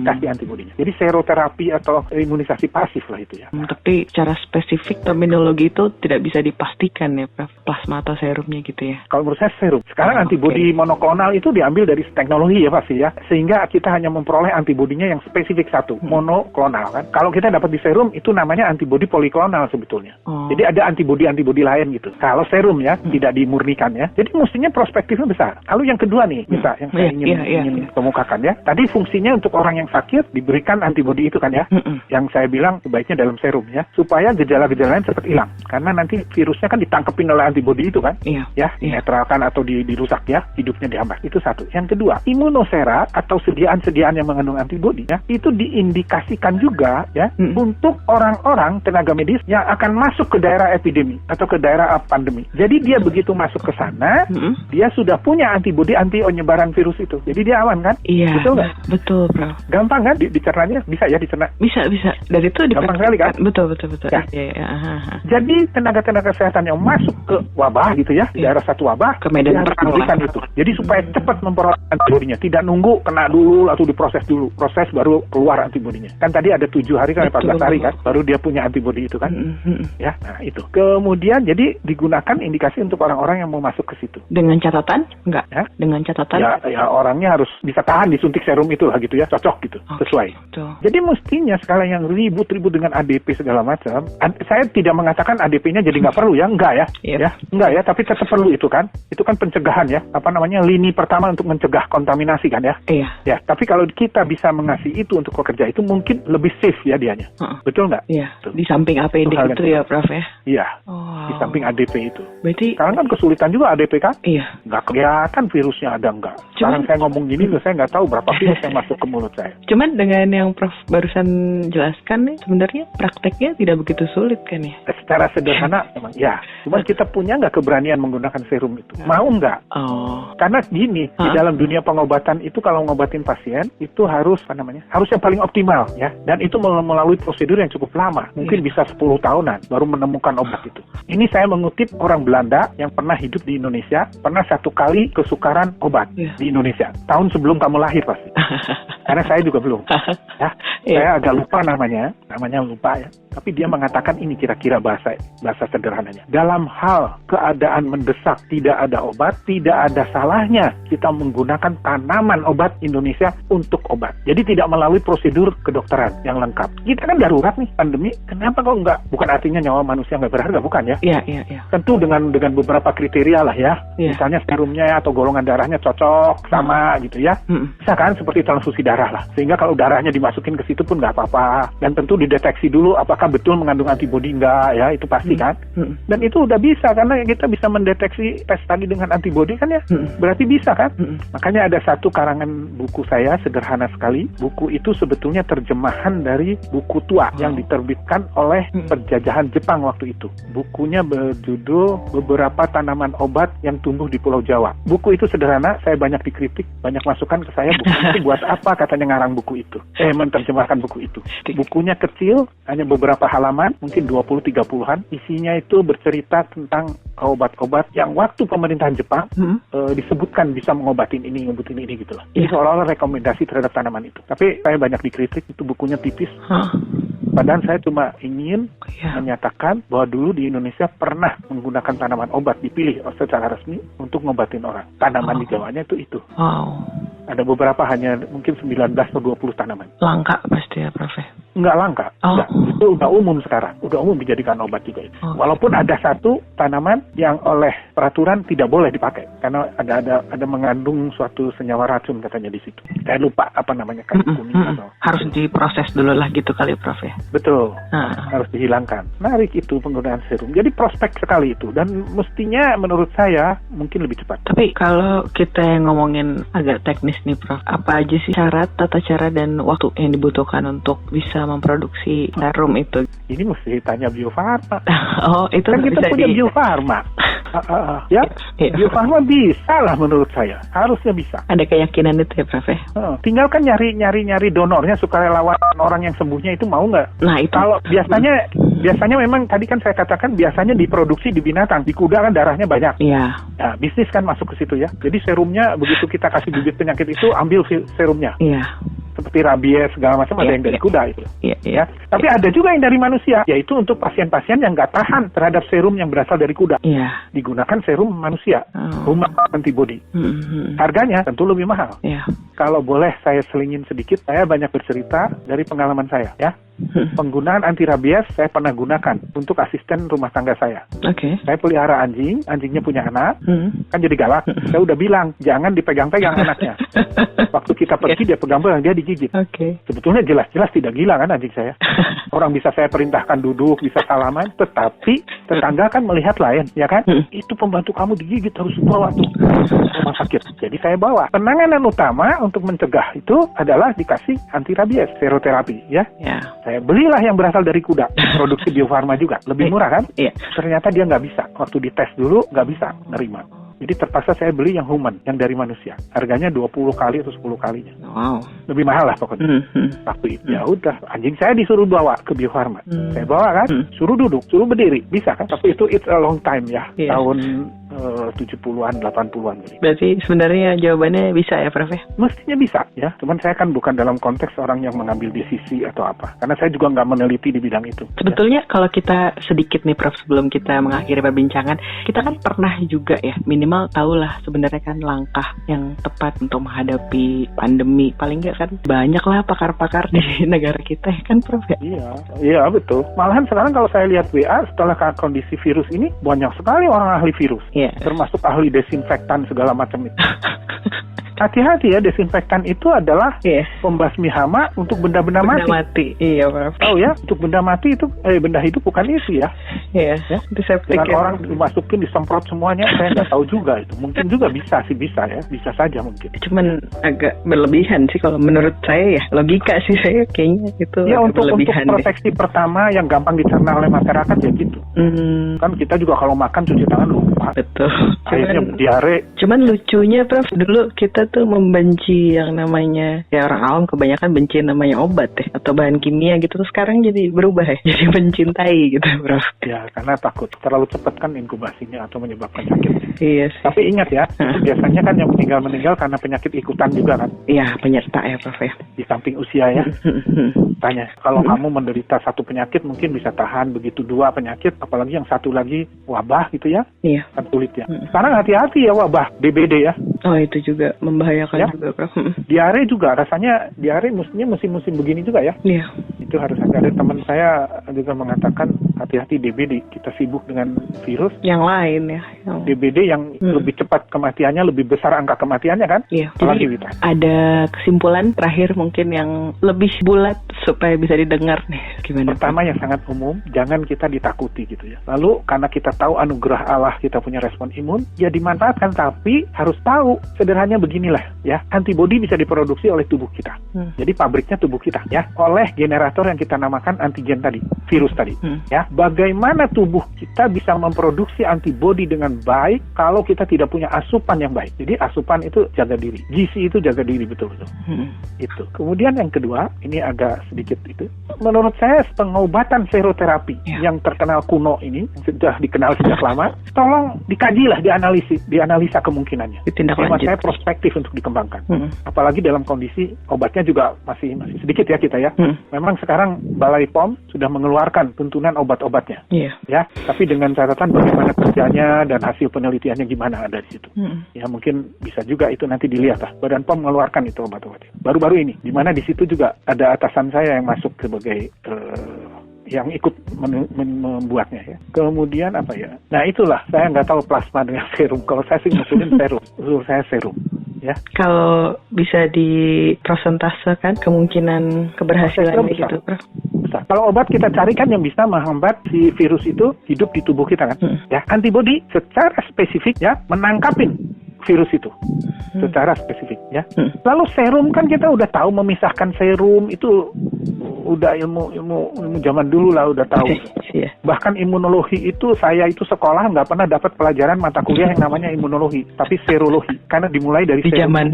Kasih antibodinya. Jadi seroterapi atau imunisasi pasif lah itu ya. Tapi secara spesifik terminologi itu tidak bisa dipastikan ya, Prof. Plasma atau serumnya gitu ya. Kalau menurut saya serum. Sekarang antibodi monoklonal itu diambil dari teknologi ya pasti ya. Sehingga kita hanya memperoleh antibodinya yang spesifik satu, monoklonal kan. Kalau kita dapat di serum itu namanya antibodi poliklonal sebetulnya. Jadi ada antibodi-antibodi lain gitu. Kalau serum ya, tidak dimurnikan ya. Jadi mestinya prospektifnya besar. Lalu yang kedua nih, bisa yang saya ingin kemukakan ya. Tadi fungsinya untuk orang yang sakit diberikan antibodi itu kan ya. Yang saya bilang sebaiknya dalam serum ya, supaya gejala-gejala lain cepat hilang. Karena nanti virusnya kan ditangkepin oleh antibodi itu kan. Ya, dinetralkan atau dirusak ya, hidupnya dihambat. Itu satu. Yang kedua, imunosera atau sediaan-sediaan yang mengandung antibodi ya, itu diindikasikan juga ya untuk orang-orang tenaga medis yang akan masuk ke daerah epidemi atau ke daerah pandemi. Jadi dia begitu masuk ke sana, dia sudah punya antibodi anti penyebaran virus itu. Jadi dia aman kan? Iya. Betul nggak? Betul, Bro. Gampang kan dicernanya? Bisa ya dicerna? Bisa. Dari itu gampang sekali kan? Betul. Ya. Jadi tenaga-tenaga kesehatan yang masuk ke wabah gitu ya, di daerah 1 satu wabah, ke medan dia harus perang diberikan itu. Jadi supaya cepat memperoleh antibodinya, tidak nunggu kena dulu atau diproses dulu, proses baru keluar antibodinya. Kan tadi ada 7 hari kan 14 hari kan, baru dia punya antibodi itu kan. Ya, nah itu. Kemudian jadi digunakan indikasi untuk orang-orang yang mau masuk ke situ. Dengan catatan? Enggak. Ya? Dengan catatan? Ya orangnya harus bisa tahan disuntik serum itu lah gitu ya, cocok gitu, sesuai. Betul. Jadi mestinya sekali yang ribut-ribut dengan ADP segala macam, saya tidak mengatakan ADP-nya jadi nggak perlu ya, enggak ya, ya enggak ya, tapi tetap perlu itu kan pencegahan ya, lini pertama untuk mencegah kontaminasi kan ya. Iya. Ya, tapi kalau kita bisa mengasih itu untuk pekerja itu mungkin lebih safe ya dianya, betul nggak? Iya. Di samping APD itu ya, Prof ya. Iya. Di samping ADP itu. Berarti sekarang kan kesulitan juga ADP kan? Iya. Nggak kelihatan virusnya ada nggak. Sekarang saya ngomong gini loh, saya nggak tahu berapa virus yang masuk ke mulut saya. Cuman dengan yang Prof barusan jelaskan nih, sebenarnya prakteknya tidak begitu sulit kan ya? Secara sederhana memang ya. Cuman kita punya nggak keberanian menggunakan serum itu? Mau nggak? Karena gini, di dalam dunia pengobatan itu kalau ngobatin pasien itu harus harus yang paling optimal ya. Dan itu melalui prosedur yang cukup lama, mungkin bisa 10 tahunan baru menemukan obat itu. Ini saya mengutip orang Belanda yang pernah hidup di Indonesia, pernah 1 kali kesukaran obat di Indonesia. Tahun sebelum kamu lahir pasti. Karena saya juga belum. Ya, saya agak lupa namanya lupa ya. Tapi dia mengatakan ini kira-kira bahasa sederhananya. Dalam hal keadaan mendesak tidak ada obat, tidak ada salahnya kita menggunakan tanaman obat Indonesia untuk obat. Jadi tidak melalui prosedur kedokteran yang lengkap. Kita kan darurat nih, pandemi. Kenapa kok enggak? Bukan artinya nyawa manusia nggak berharga, bukan ya? Iya. Tentu dengan beberapa kriteria lah ya. Misalnya serumnya atau golongan darahnya cocok sama gitu ya. Bisa kan seperti transfusi darah lah. Sehingga kalau darahnya dimasukin ke situ pun nggak apa-apa. Dan tentu dideteksi dulu apakah betul mengandung antibodi enggak ya, itu pasti kan. Dan itu udah bisa karena kita bisa mendeteksi tes tadi dengan antibodi kan ya. Berarti bisa kan. Makanya ada satu karangan buku saya sederhana sekali. Buku itu sebetulnya terjemahan dari buku tua yang diterbitkan oleh penjajahan Jepang waktu itu. Bukunya berjudul Beberapa Tanaman Obat yang Tumbuh di Pulau Jawa. Buku itu sederhana, saya banyak dikritik, banyak masukan ke saya, buku itu buat apa katanya ngarang buku itu. Menerjemahkan buku itu. Bukunya kecil, hanya beberapa halaman, mungkin 20-30-an. Isinya itu bercerita tentang obat-obat yang waktu pemerintahan Jepang disebutkan bisa mengobatin ini gitu loh. Ini seolah-olah rekomendasi terhadap tanaman itu. Tapi saya banyak dikritik, itu bukunya tipis. Padahal saya cuma ingin menyatakan bahwa dulu di Indonesia pernah menggunakan tanaman obat dipilih secara resmi untuk ngobatin orang. Tanaman di Jawanya itu. Ada beberapa hanya mungkin 19 atau 20 tanaman. Langka pasti ya, Prof. Enggak langka. Enggak. Itu udah umum sekarang. Udah umum dijadikan obat juga itu. Walaupun ada satu tanaman yang oleh peraturan tidak boleh dipakai karena ada mengandung suatu senyawa racun katanya di situ. Saya lupa apa namanya, kayu kuning atau harus diproses dulu lah gitu kali, Prof ya. Betul. Harus dihilangkan. Menarik itu penggunaan serum. Jadi prospek sekali itu dan mestinya menurut saya mungkin lebih cepat. Tapi kalau kita ngomongin agak teknis nih, Prof, apa aja sih syarat, tata cara dan waktu yang dibutuhkan untuk bisa memproduksi serum itu? Ini mesti tanya Bio Farma. Itu kan kita punya Bio Farma. Ya, Bio Farma bisa lah menurut saya. Harusnya bisa. Ada keyakinan itu ya, Prof ya? Tinggal kan nyari donornya, sukarelawan orang yang sembuhnya itu mau nggak? Nah itu. Kalau biasanya memang tadi kan saya katakan biasanya diproduksi di binatang. Di kuda kan darahnya banyak. Iya. Nah, bisnis kan masuk ke situ ya. Jadi serumnya begitu kita kasih bibit penyakit itu, ambil serumnya. Iya. Seperti rabies segala macam ada yang dari kuda itu. Iya. Tapi ada juga yang dari manusia, yaitu untuk pasien-pasien yang nggak tahan terhadap serum yang berasal dari kuda. Iya. Digunakan serum manusia, human antibody. Harganya tentu lebih mahal. Iya. Kalau boleh saya selingin sedikit, saya banyak bercerita dari pengalaman saya ya. Penggunaan anti rabies saya pernah gunakan untuk asisten rumah tangga saya. Saya pelihara anjing, anjingnya punya anak, kan jadi galak. Saya udah bilang jangan dipegang-pegang anaknya. Waktu kita pergi dia pegang-pegang, dia digigit. Sebetulnya jelas-jelas tidak gila kan anjing saya. Orang bisa saya perintahkan duduk, bisa salaman, tetapi tetangga kan melihat lain, ya kan? Itu pembantu kamu digigit, harus bawa tuh rumah sakit. Jadi saya bawa. Penanganan utama untuk mencegah itu adalah dikasih anti rabies, seroterapi, ya. Saya belilah yang berasal dari kuda, produksi Bio Farma juga, lebih murah kan? Ternyata dia nggak bisa, waktu dites dulu nggak bisa nerima. Jadi terpaksa saya beli yang human, yang dari manusia. Harganya 20 kali atau 10 kalinya. Lebih mahal lah pokoknya. Waktu itu ya udah, anjing saya disuruh bawa ke Bio Farma. Saya bawa kan, suruh duduk, suruh berdiri, bisa kan? Tapi itu it's a long time ya, tahun 70-an, 80-an. Berarti sebenarnya jawabannya bisa ya, Prof? Ya? Mestinya bisa ya, cuman saya kan bukan dalam konteks orang yang mengambil decisi atau apa, karena saya juga nggak meneliti di bidang itu. Sebetulnya kalau kita sedikit nih, Prof, sebelum kita mengakhiri perbincangan, kita kan pernah juga ya, minimal tahulah sebenarnya kan langkah yang tepat untuk menghadapi pandemi. Paling nggak kan banyak lah pakar-pakar di negara kita ya kan, Prof? Ya? Iya betul. Malahan sekarang kalau saya lihat WA setelah kondisi virus ini, banyak sekali orang ahli virus. Iya. Termasuk ahli desinfektan segala macam itu. Hati-hati ya, desinfektan itu adalah pembasmi hama untuk benda-benda mati. Iya, Prof. Tahu ya, untuk benda mati itu, benda hidup bukan itu ya. Iya. Ya? Diseptik Dengan ya. orang dimasukin, disemprot semuanya, saya nggak tahu juga itu. Mungkin juga bisa ya, bisa saja mungkin. Cuman agak berlebihan sih kalau menurut saya ya. Logika sih saya kayaknya itu ya untuk berlebihan. proteksi pertama yang gampang dicerna oleh masyarakat ya gitu. Kan kita juga kalau makan cuci tangan lupa. Betul. Akhirnya diare. Cuman lucunya, Prof, dulu kita tuh membenci yang namanya, ya orang awam kebanyakan benci namanya obat ya, atau bahan kimia gitu. Terus sekarang jadi berubah ya, jadi mencintai gitu, Prof. Ya, karena takut terlalu cepat kan inkubasinya atau menyebabkan sakit. Iya sih. Tapi ingat ya, itu biasanya kan yang meninggal karena penyakit ikutan juga kan. Iya, penyerta ya, Prof ya. Di samping usia ya. Tanya, kalau kamu menderita satu penyakit mungkin bisa tahan, begitu 2 penyakit, apalagi yang satu lagi wabah gitu ya. Iya. Kan sulit ya. Sekarang hati-hati ya wabah, DBD ya. Oh, itu juga membahayakan ya. juga, Prof. Diare juga, rasanya diare mestinya musim-musim begini juga ya. Iya. Itu harus ada teman saya juga mengatakan hati-hati DBD, kita sibuk dengan virus. Yang lain ya. DBD yang lebih cepat kematiannya, lebih besar angka kematiannya kan? Iya. Apalagi Jadi ada kesimpulan terakhir mungkin yang lebih bulat supaya bisa didengar nih. Gimana? Pertama yang sangat umum, jangan kita ditakuti gitu ya. Lalu karena kita tahu anugerah Allah kita punya respon imun, ya dimanfaatkan, tapi harus tahu sederhananya beginilah ya. Antibodi bisa diproduksi oleh tubuh kita. Jadi pabriknya tubuh kita ya, oleh generator yang kita namakan antigen tadi, virus tadi. Ya, bagaimana tubuh kita bisa memproduksi antibodi dengan baik kalau kita tidak punya asupan yang baik. Jadi asupan itu jaga diri, gizi itu jaga diri betul-betul. Itu. Kemudian yang kedua, ini agak sedikit itu. Menurut saya pengobatan seroterapi yang terkenal kuno ini, yang sudah dikenal sejak lama, tolong dikajilah, dianalisa kemungkinannya. Ditindaklanjuti. Saya prospektif untuk dikembangkan. Apalagi dalam kondisi obatnya juga masih sedikit ya kita ya. Memang sekarang Balai POM sudah mengeluarkan tuntunan obat-obatnya. Ya, tapi dengan catatan bagaimana kerjanya dan hasil penelitiannya gimana ada di situ. Ya mungkin bisa juga itu nanti dilihat lah. Badan POM mengeluarkan itu obat-obatnya. Baru-baru ini, di mana di situ juga ada atasan saya yang masuk sebagai yang ikut membuatnya ya. Kemudian apa ya? Nah itulah, saya nggak tahu plasma dengan serum. Kalau saya sih ngusulin serum. Usul saya serum. Ya. Kalau bisa dipresentasekan kemungkinan keberhasilannya gitu, Prof. Besar. Kalau obat kita cari kan yang bisa menghambat si virus itu hidup di tubuh kita kan. Ya, antibodi secara spesifik ya menangkapin virus itu secara spesifik ya. Lalu serum kan kita udah tahu memisahkan serum itu udah ilmu zaman dulu lah udah tahu. Bahkan imunologi itu saya itu sekolah nggak pernah dapat pelajaran mata kuliah yang namanya imunologi, tapi serologi karena dimulai dari zaman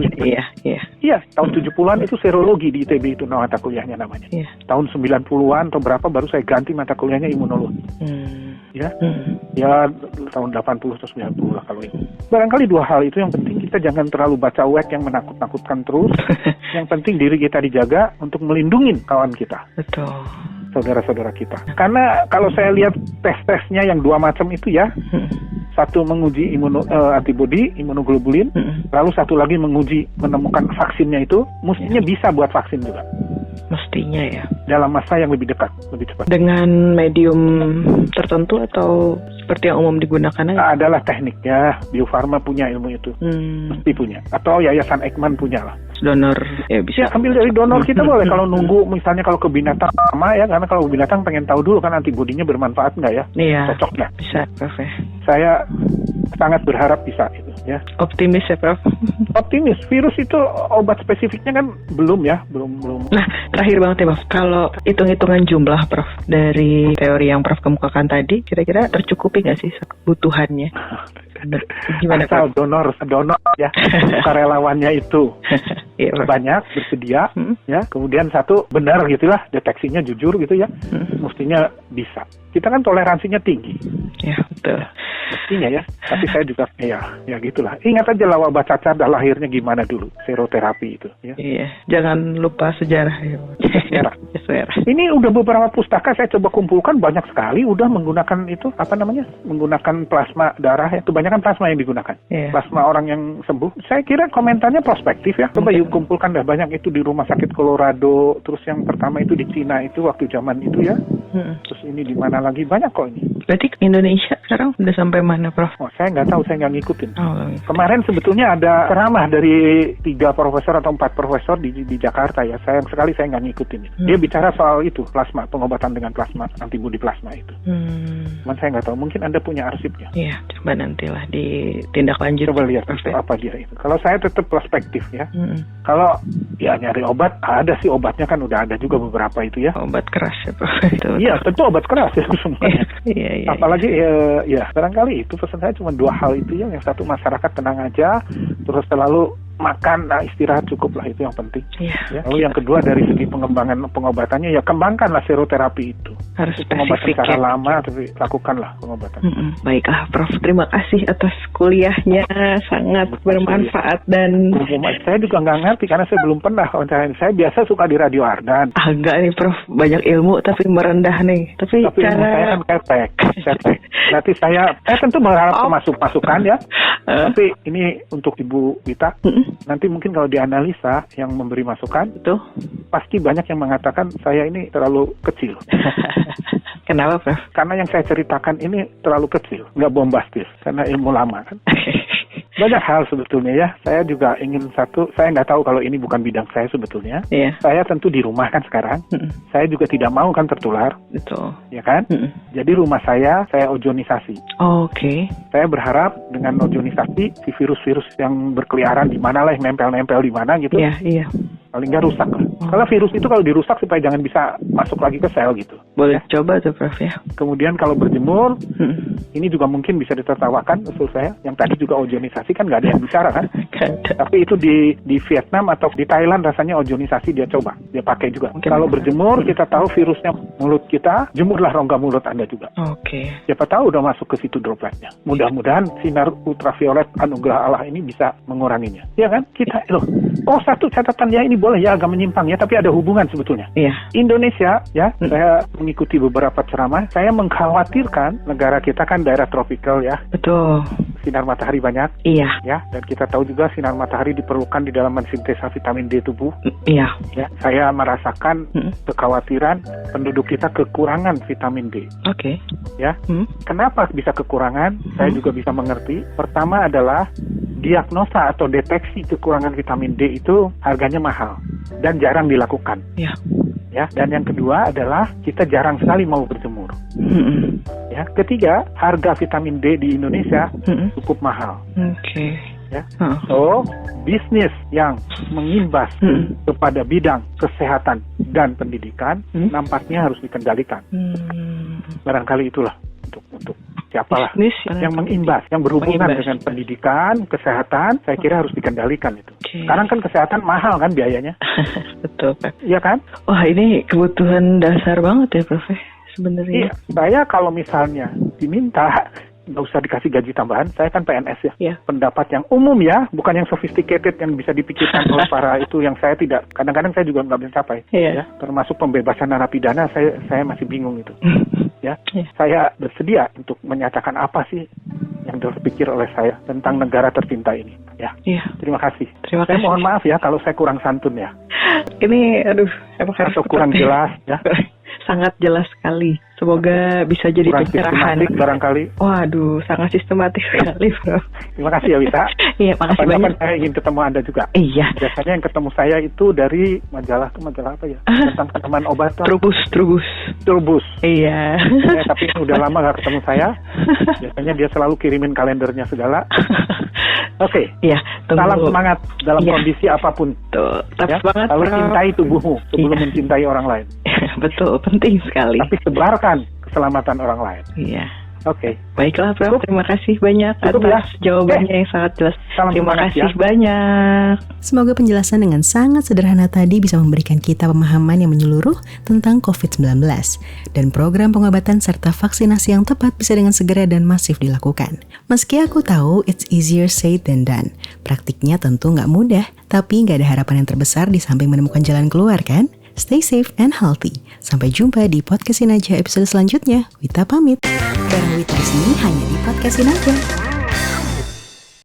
Iya, tahun 70-an itu serologi di ITB itu mata kuliahnya namanya. Tahun 90-an atau berapa baru saya ganti mata kuliahnya imunologi. Ya. Ya tahun 80 atau 90 lah kalau ini. Barangkali 2 hal itu yang penting, kita jangan terlalu baca web yang menakut-nakutkan terus. Yang penting diri kita dijaga untuk melindungi kawan kita. Betul. Saudara-saudara kita. Karena kalau saya lihat tes-tesnya yang 2 macam itu ya. Satu menguji antibodi, imunoglobulin, lalu satu lagi menguji menemukan vaksinnya itu, mestinya bisa buat vaksin juga. Mestinya ya. Dalam masa yang lebih dekat, lebih cepat. Dengan medium tertentu atau seperti yang umum digunakan aja? Adalah tekniknya, Bio Farma punya ilmu itu. Mesti punya. Atau Yayasan Eijkman punya lah. Donor ya bisa. Ya, ambil dari donor kita boleh. Kalau nunggu misalnya kalau ke binatang sama ya, karena kalau binatang pengen tahu dulu kan antibodinya bermanfaat nggak ya? Iya. Cocok nggak? Bisa, Prof. Saya sangat berharap bisa itu ya. Optimis ya, Prof. Optimis. Virus itu obat spesifiknya kan belum ya, belum. Nah, terakhir banget ya, Prof. Kalau hitung-hitungan jumlah, Prof, dari teori yang Prof kemukakan tadi, kira-kira tercukupi nggak sih kebutuhannya? Gimana, Asal donor ya, karelawannya itu Iya, Prof. banyak, bersedia, ya. Kemudian satu, benar gitulah, deteksinya jujur gitu ya. Mestinya bisa. Kita kan toleransinya tinggi. Ya, betul. Mestinya ya. Tapi saya juga, ya gitulah. Ingat aja lah wabah cacar dah lahirnya gimana dulu, seroterapi itu. Ya. Iya, jangan lupa sejarah ya. Sejarah. Ini udah beberapa pustaka saya coba kumpulkan, banyak sekali udah menggunakan itu, menggunakan plasma darah ya. Kebanyakan plasma yang digunakan. Iya. Plasma orang yang sembuh. Saya kira komentarnya prospektif ya. Coba yuk kumpulkan dah, banyak itu di rumah sakit Colorado, terus yang pertama itu di Cina itu waktu zaman itu ya. Terus ini di mana lagi, banyak kok ini. Berarti Indonesia sekarang udah sampai mana, Prof? Oh, saya nggak tahu, saya nggak ngikutin. Oh, Kemarin sebetulnya ada ceramah dari 3 profesor atau 4 profesor di Jakarta ya. Sayang sekali saya nggak ngikutin. Dia bicara soal itu, plasma, pengobatan dengan plasma, antibodi plasma itu. Cuman saya nggak tahu, mungkin Anda punya arsipnya. Iya, coba nantilah ditindaklanjuti. Coba lihat itu apa dia itu. Kalau saya tetap perspektif ya. Kalau ya nyari obat, ada sih obatnya kan udah ada juga beberapa itu ya. Obat keras ya, Prof. Iya, tentu obat keras ya semuanya. Iya. Apalagi ya barangkali itu pesan saya cuma 2 hal itu ya. Yang satu, masyarakat tenang aja, terus selalu makan, istirahat cukup lah, itu yang penting. Iya. Ya. Lalu yang kedua dari segi pengembangan pengobatannya ya kembangkanlah seroterapi itu. Harus pengobatan spesifik secara ya. lama, tapi lakukanlah pengobatan. Baiklah, Prof. Terima kasih atas kuliahnya, sangat bermanfaat dan Saya juga nggak ngerti karena saya belum pernah wawancara. Saya biasa suka di Radio Ardan. agak nih, Prof. Banyak ilmu tapi merendah nih. Tapi ilmu saya kan ketek. Berarti saya tentu berharap masukan ya. Tapi ini untuk Ibu Wita. Nanti mungkin kalau dianalisa yang memberi masukan, Betul. pasti banyak yang mengatakan saya ini terlalu kecil. Kenapa, Prof? Karena yang saya ceritakan ini terlalu kecil, nggak bombastis, karena ilmu lama kan. Banyak hal sebetulnya ya. Saya juga ingin saya nggak tahu kalau ini bukan bidang saya sebetulnya. Iya. Saya tentu di rumah kan sekarang. Saya juga tidak mau kan tertular, Betul. ya kan? Jadi rumah saya ojonisasi. Oke. Saya berharap dengan ojonisasi si virus-virus yang berkeliaran di mana lah, yang nempel-nempel di mana gitu, Iya. paling nggak rusak lah. Kalau virus itu kalau dirusak supaya jangan bisa masuk lagi ke sel gitu. Boleh coba tuh, Prof ya. Kemudian kalau berjemur, ini juga mungkin bisa ditertawakan usul saya. Yang tadi juga ojonisasi kan nggak ada yang bicara kan. Tapi itu di Vietnam atau di Thailand rasanya ojonisasi dia coba, dia pakai juga. Mungkin kalau berjemur kita tahu virusnya mulut kita, jemurlah rongga mulut Anda juga. Oke. Siapa tahu udah masuk ke situ dropletnya. Mudah-mudahan sinar ultraviolet anugerah Allah ini bisa menguranginya. Ya kan? Kita satu catatan ya, ini boleh ya agak menyimpang ya, tapi ada hubungan sebetulnya. Iya. Indonesia ya, saya mengikuti beberapa ceramah, saya mengkhawatirkan negara kita kan daerah tropikal ya. Betul. Sinar matahari banyak. Iya. Ya, dan kita tahu juga sinar matahari diperlukan di dalam mensintesa vitamin D tubuh. Iya. Ya, saya merasakan kekhawatiran penduduk kita kekurangan vitamin D. Oke. Ya. Kenapa bisa kekurangan? Saya juga bisa mengerti. Pertama adalah diagnosa atau deteksi kekurangan vitamin D itu harganya mahal dan jarang dilakukan. Iya. Ya, dan yang kedua adalah kita jarang sekali mau berjemur. Ya, ketiga, harga vitamin D di Indonesia cukup mahal. Oke. Ya. So, bisnis yang mengimbas kepada bidang kesehatan dan pendidikan nampaknya harus dikendalikan. Barangkali itulah untuk siapalah Bisnis yang mengimbas, yang berhubungan dengan pendidikan, kesehatan, saya kira harus dikendalikan itu. Okay. Sekarang kan kesehatan mahal kan biayanya. Betul, Pak. Iya kan? Wah, ini kebutuhan dasar banget ya, Prof. Sebenarnya. Iya, saya kalau misalnya diminta nggak usah dikasih gaji tambahan, saya kan PNS ya. Iya. Pendapat yang umum ya, bukan yang sophisticated yang bisa dipikirkan oleh para itu yang saya tidak, kadang-kadang saya juga nggak bisa capai. Iya. Ya, termasuk pembebasan narapidana, saya masih bingung itu. Ya, Iya. saya bersedia untuk menyatakan apa sih yang terpikir oleh saya tentang negara tercinta ini. Ya, Iya. terima kasih. Terima Saya kasih. mohon maaf ya kalau saya kurang santun ya, Ini, emang harus atau kurang jelas ya, sangat jelas sekali. Semoga bisa jadi kurang pencerahan. sistematik barangkali. Waduh, sangat sistematis sekali, Prof. Terima kasih ya Wita. Iya, makasih Kapan-kapan banyak. saya ingin ketemu Anda juga. Iya. Biasanya yang ketemu saya itu dari majalah apa ya? Tentang tanaman obat. Trubus. Iya. Iya. Tapi ini udah lama gak ketemu saya. Biasanya dia selalu kirimin kalendernya segala. Oke. Iya, tunggu. Salam semangat dalam Iya. kondisi apapun. Tuh, tetap Ya. semangat, Lalu Prof. cintai tubuhmu sebelum Iya. mencintai orang lain. Betul, penting sekali. Tapi sebarkan keselamatan orang lain. Iya. Oke. Baiklah Prof, terima kasih banyak Cukup atas ya. jawabannya yang sangat jelas. Salam Terima semangat kasih ya. banyak. Semoga penjelasan dengan sangat sederhana tadi bisa memberikan kita pemahaman yang menyeluruh tentang COVID-19 dan program pengobatan serta vaksinasi yang tepat bisa dengan segera dan masif dilakukan. Meski aku tahu it's easier said than done, praktiknya tentu nggak mudah, tapi nggak ada harapan yang terbesar di samping menemukan jalan keluar kan? Stay safe and healthy. Sampai jumpa di Podcastin Aja episode selanjutnya. Wita pamit. Bareng Wita di sini hanya di Podcastin Aja.